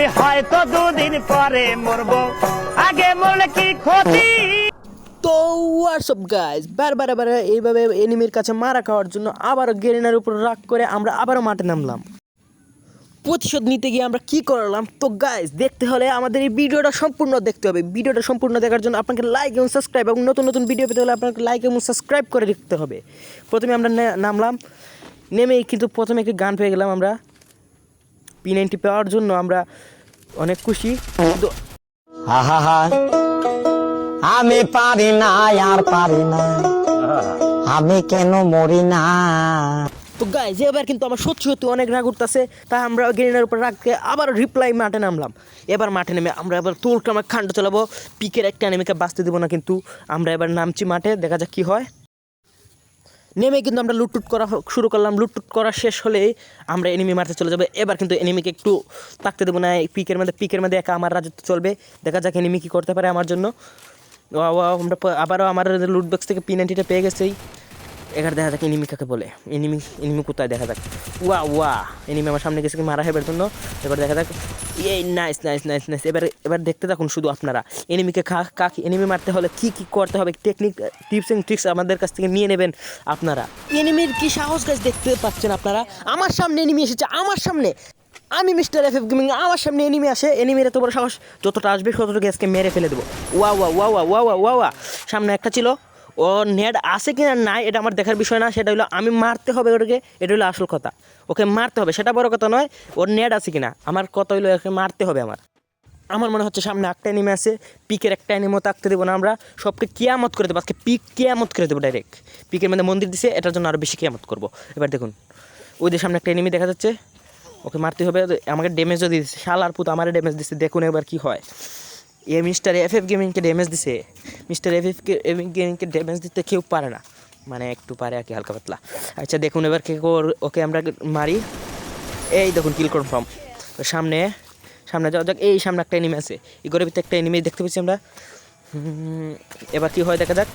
আমি হয়তো দুদিন পরে মরবো, আগে মরলে কি ক্ষতি। তো হোয়াটসঅ্যাপ গাইজ, বারবার এইভাবে এনিমির কাছে মারা খাওয়ার জন্য আবারও গেরিনার উপর রাগ করে আমরা আবারও মাঠে নামলাম। প্রতিশোধ নিতে গিয়ে আমরা কি করলাম? তো গাইজ, দেখতে হলে আমাদের এই ভিডিওটা সম্পূর্ণ দেখতে হবে। ভিডিওটা সম্পূর্ণ দেখার জন্য আপনাকে লাইক এবং সাবস্ক্রাইব, এবং নতুন নতুন ভিডিও পেতে হলে আপনাকে লাইক এবং সাবস্ক্রাইব করে রাখতে হবে। প্রথমে আমরা নামলাম, নেমেই কিন্তু প্রথমে একটি গান পেয়ে গেলাম আমরা। P90 পাওয়ার জন্য আমরা অনেক খুশি। কিন্তু আহা, আমি পারি না, আর পারি না, আমি কেন মরি না। তো গাইজ, এবার কিন্তু আমার সত্যি অনেক রাগ উঠতেছে। তাই আমরা গেরিনার উপর রাখতে আবার রিপ্লাই মাঠে নামলাম। এবার মাঠে নেমে আমরা এবার তোলটা আমরা খান্ড চালাবো, পিকের একটা এনিমিকে বাঁচতে দেবো না। কিন্তু আমরা এবার নামছি মাঠে, দেখা যাক কী হয়। নেমে কিন্তু আমরা লুটটুট করা শুরু করলাম। লুটটুট করা শেষ হলেই আমরা এনিমি মারতে চলে যাবো। এবার কিন্তু এনিমিকে একটু থাকতে দেবো না। পিকের মধ্যে একা আমার রাজত্ব চলবে। দেখা যাক এনিমি কী করতে পারে আমার জন্য। আমরা আবারও আমার লুট বক্স থেকে P90টা পেয়ে গেছি। এবার দেখা যাক এনিমি কাকে বলে। এনিমি কোথায় দেখা যাক। ওয়া এনিমি আমার সামনে গেছে কি মারা হেবার জন্য। এবার দেখা যাক। এই নাইস। এবার দেখতে থাকুন শুধু আপনারা। এনিমিকে এনিমি মারতে হলে কী করতে হবে, টেকনিক, টিপস অ্যান্ড ট্রিক্স আমাদের কাছ থেকে নিয়ে নেবেন আপনারা। এনিমির কি সাহস গাছ দেখতে পাচ্ছেন আপনারা। আমার সামনে এনিমি এসেছে, আমার সামনে। আমি মিস্টার FF গেমিং, আমার সামনে এনিমি আসে। এনিমির এত বড় সাহস, যতটা আসবে ততটুকু আজকে মেরে ফেলে দেবো। ওয়া সামনে একটা ছিল। ও নেট আসে কিনা নাই এটা আমার দেখার বিষয় না, সেটা হলো আমি মারতে হবে ওটাকে। এটা হলো আসল কথা, ওকে মারতে হবে, সেটা বড় কথা নয়। ওর নেট আছে কিনা, আমার কথা হলো ওকে মারতে হবে। আমার মনে হচ্ছে সামনে একটা এনিমি আছে। পিকের একটা এনিমিও থাকতে দেবো না আমরা, সবটা কিয়ামত করে দেবো আজকে। কিয়ামত করে দেবো ডাইরেক্ট। পিকের মধ্যে মন্দির দিছে, এটার জন্য আরও বেশি কিয়ামত করবো। এবার দেখুন, ওইদের সামনে একটা এনিমি দেখা যাচ্ছে, ওকে মারতে হবে। আমাকে ড্যামেজও দিচ্ছে, শালার পুত আমারে ড্যামেজ দিচ্ছে। দেখুন এবার কি হয়। মিস্টার FF গেমিংকে ড্যামেজ দিছে। মিস্টার FF গেমিংকে ড্যামেজ দিতে কেউ পারে না, মানে একটু পারে আর কি, হালকা পাতলা। আচ্ছা দেখুন এবার কে ওকে আমরা মারি। এই দেখুন কিল কনফার্ম। সামনে যাওয়া যাক। এই সামনে একটা এনিমি আছে, এই ঘরের ভিতরে একটা এনিমি দেখতে পাচ্ছি আমরা। এবার কি হয় দেখা যাক।